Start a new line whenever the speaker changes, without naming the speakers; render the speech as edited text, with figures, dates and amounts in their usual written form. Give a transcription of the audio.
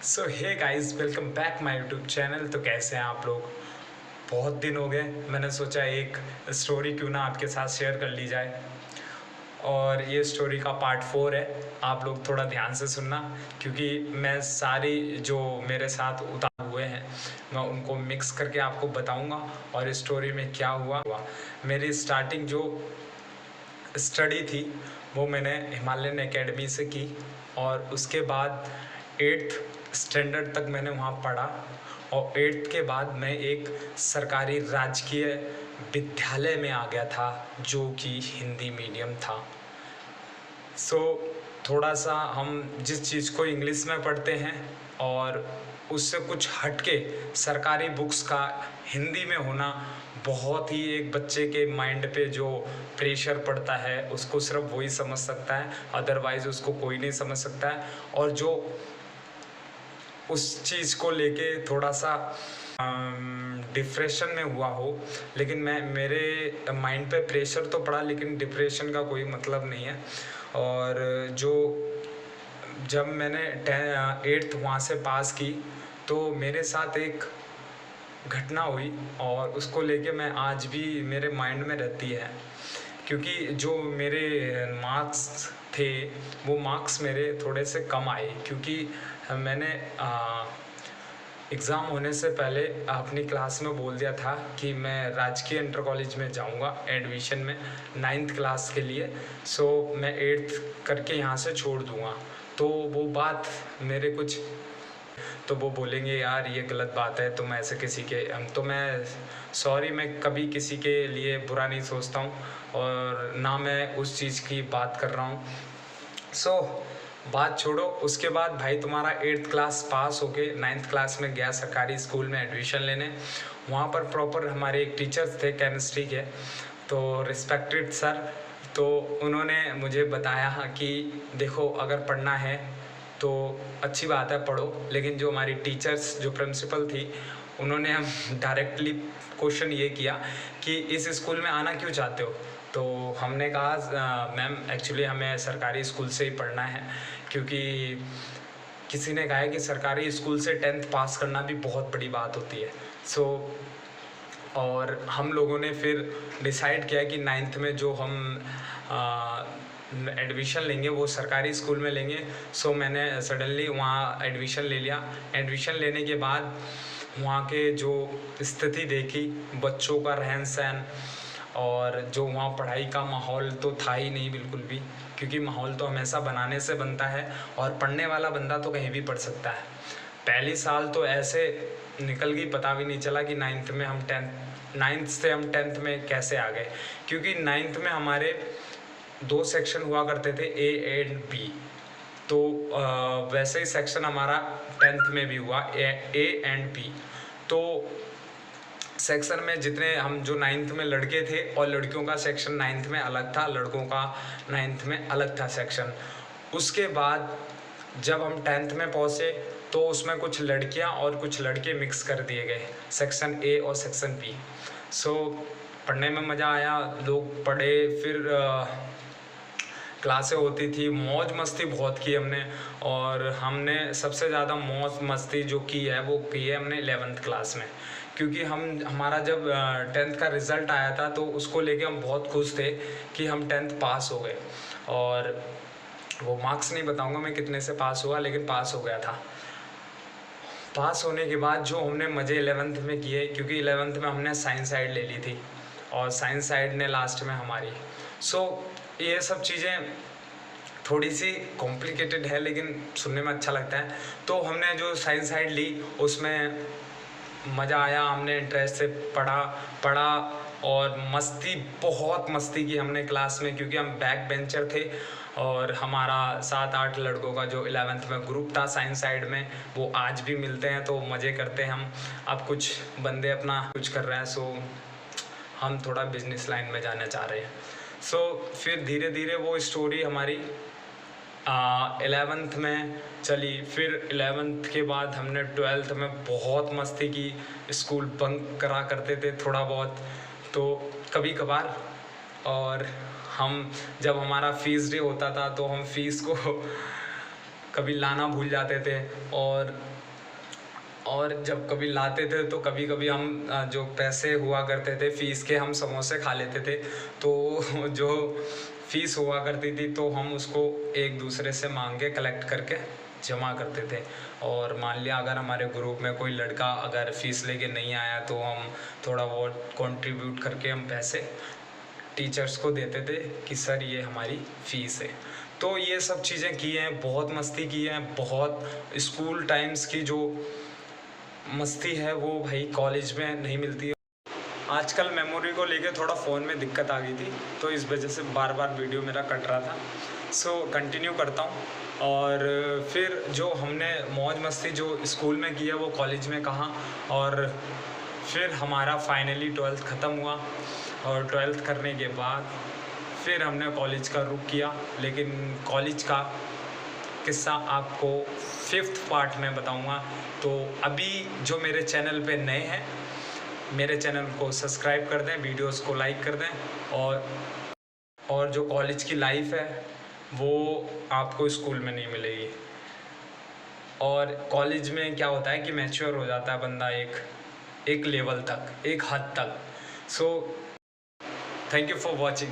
So hey guys, welcome back my YouTube channel. तो कैसे हैं आप लोग? बहुत दिन हो गए, मैंने सोचा एक स्टोरी क्यों ना आपके साथ शेयर कर ली जाए। और ये स्टोरी का पार्ट 4 है। आप लोग थोड़ा ध्यान से सुनना, क्योंकि मैं सारी जो मेरे साथ उतार हुए हैं मैं उनको मिक्स करके आपको बताऊंगा और इस स्टोरी में क्या हुआ। मेरी स्टार्टिंग जो स्टडी थी वो मैंने हिमालयन एकेडमी से की, और उसके बाद 8th स्टैंडर्ड तक मैंने वहाँ पढ़ा। और 8th के बाद मैं एक सरकारी राजकीय विद्यालय में आ गया था जो कि हिंदी मीडियम था। सो थोड़ा सा हम जिस चीज़ को इंग्लिश में पढ़ते हैं और उससे कुछ हटके सरकारी बुक्स का हिंदी में होना, बहुत ही एक बच्चे के माइंड पे जो प्रेशर पड़ता है उसको सिर्फ वही समझ सकता है, अदरवाइज उसको कोई नहीं समझ सकता है। और जो उस चीज़ को लेके थोड़ा सा डिप्रेशन में हुआ हो, लेकिन मेरे माइंड पे प्रेशर तो पड़ा, लेकिन डिप्रेशन का कोई मतलब नहीं है। और जो जब मैंने 8th वहाँ से पास की तो मेरे साथ एक घटना हुई, और उसको लेके मैं आज भी मेरे माइंड में रहती है। क्योंकि जो मेरे मार्क्स थे वो मार्क्स मेरे थोड़े से कम आए, क्योंकि मैंने एग्ज़ाम होने से पहले अपनी क्लास में बोल दिया था कि मैं राजकीय इंटर कॉलेज में जाऊंगा एडमिशन में 9th क्लास के लिए। सो मैं 8th करके यहाँ से छोड़ दूंगा। तो वो बात मेरे कुछ, तो वो बोलेंगे यार ये गलत बात है, तुम ऐसे किसी के, तो मैं सॉरी, मैं कभी किसी के लिए बुरा नहीं सोचता हूँ और ना मैं उस चीज़ की बात कर रहा हूँ। सो बात छोड़ो। उसके बाद भाई तुम्हारा 8th क्लास पास होके 9th क्लास में गया सरकारी स्कूल में एडमिशन लेने। वहाँ पर प्रॉपर हमारे एक टीचर्स थे केमिस्ट्री के, तो रिस्पेक्टेड सर। तो उन्होंने मुझे बताया कि देखो, अगर पढ़ना है तो अच्छी बात है, पढ़ो। लेकिन जो हमारी टीचर्स, जो प्रिंसिपल थी, उन्होंने हम डायरेक्टली क्वेश्चन ये किया कि इस स्कूल में आना क्यों चाहते हो। तो हमने कहा मैम एक्चुअली हमें सरकारी स्कूल से ही पढ़ना है, क्योंकि किसी ने कहा है कि सरकारी स्कूल से 10th पास करना भी बहुत बड़ी बात होती है। सो और हम लोगों ने फिर डिसाइड किया कि 9th में जो हम एडमिशन लेंगे वो सरकारी स्कूल में लेंगे। सो मैंने सडनली वहाँ एडमिशन ले लिया। एडमिशन लेने के बाद वहाँ के जो स्थिति देखी, बच्चों का रहन सहन, और जो वहाँ पढ़ाई का माहौल तो था ही नहीं बिल्कुल भी, क्योंकि माहौल तो हमेशा बनाने से बनता है और पढ़ने वाला बंदा तो कहीं भी पढ़ सकता है। पहली साल तो ऐसे निकल गई, पता भी नहीं चला कि 9th में हम 9th से हम 10th में कैसे आ गए। क्योंकि 9th में हमारे 2 सेक्शन हुआ करते थे, A एंड B। तो वैसे ही सेक्शन हमारा 10th में भी हुआ, A एंड B। तो सेक्शन में जितने हम जो 9th में लड़के थे, और लड़कियों का सेक्शन 9th में अलग था, लड़कों का 9th में अलग था सेक्शन। उसके बाद जब हम 10th में पहुँचे तो उसमें कुछ लड़कियां और कुछ लड़के मिक्स कर दिए गए, सेक्शन A और सेक्शन B। सो पढ़ने में मज़ा आया, लोग पढ़े। फिर क्लासें होती थी, मौज मस्ती बहुत की हमने। और हमने सबसे ज़्यादा मौज मस्ती जो की है वो की है हमने 11th क्लास में, क्योंकि हमारा जब 10th का रिज़ल्ट आया था तो उसको लेके हम बहुत खुश थे कि हम 10th पास हो गए। और वो मार्क्स नहीं बताऊंगा मैं कितने से पास हुआ, लेकिन पास हो गया था। पास होने के बाद जो हमने मज़े 11th में किए, क्योंकि 11th में हमने साइंस साइड ले ली थी और साइंस साइड ने लास्ट में हमारी। सो ये सब चीज़ें थोड़ी सी कॉम्प्लिकेटेड है, लेकिन सुनने में अच्छा लगता है। तो हमने जो साइंस साइड ली उसमें मज़ा आया, हमने इंटरेस्ट से पढ़ा और मस्ती, बहुत मस्ती की हमने क्लास में, क्योंकि हम बैक बेंचर थे। और हमारा 7-8 लड़कों का जो 11th में ग्रुप था साइंस साइड में, वो आज भी मिलते हैं, तो मज़े करते हैं हम। अब कुछ बंदे अपना कुछ कर रहे हैं, सो हम थोड़ा बिजनेस लाइन में जाना चाह रहे हैं। सो फिर धीरे धीरे वो स्टोरी हमारी 11th में चली। फिर 11th के बाद हमने 12th में बहुत मस्ती की, स्कूल बंक करा करते थे थोड़ा बहुत, तो कभी कभार। और हम जब हमारा फ़ीस डे होता था तो हम फ़ीस को कभी लाना भूल जाते थे। और जब कभी लाते थे तो कभी कभी हम जो पैसे हुआ करते थे फ़ीस के, हम समोसे खा लेते थे। तो जो फ़ीस हुआ करती थी तो हम उसको एक दूसरे से मांग के कलेक्ट करके जमा करते थे। और मान लिया अगर हमारे ग्रुप में कोई लड़का अगर फ़ीस लेके नहीं आया तो हम थोड़ा बहुत कंट्रीब्यूट करके हम पैसे टीचर्स को देते थे कि सर ये हमारी फ़ीस है। तो ये सब चीज़ें की हैं, बहुत मस्ती की हैं, बहुत स्कूल टाइम्स की जो मस्ती है वो भाई कॉलेज में नहीं मिलती है। आजकल मेमोरी को लेके थोड़ा फ़ोन में दिक्कत आ गई थी तो इस वजह से बार बार वीडियो मेरा कट रहा था। सो कंटिन्यू करता हूँ। और फिर जो हमने मौज मस्ती जो स्कूल में की है वो कॉलेज में कहाँ। और फिर हमारा फाइनली 12th ख़त्म हुआ और 12th करने के बाद फिर हमने कॉलेज का रुख किया। लेकिन कॉलेज का किस्सा आपको 5th पार्ट में बताऊंगा। तो अभी जो मेरे चैनल पे नए हैं, मेरे चैनल को सब्सक्राइब कर दें, वीडियोस को लाइक कर दें। और जो कॉलेज की लाइफ है वो आपको स्कूल में नहीं मिलेगी। और कॉलेज में क्या होता है कि मैच्योर हो जाता है बंदा एक लेवल तक, एक हद तक। So thank you for watching.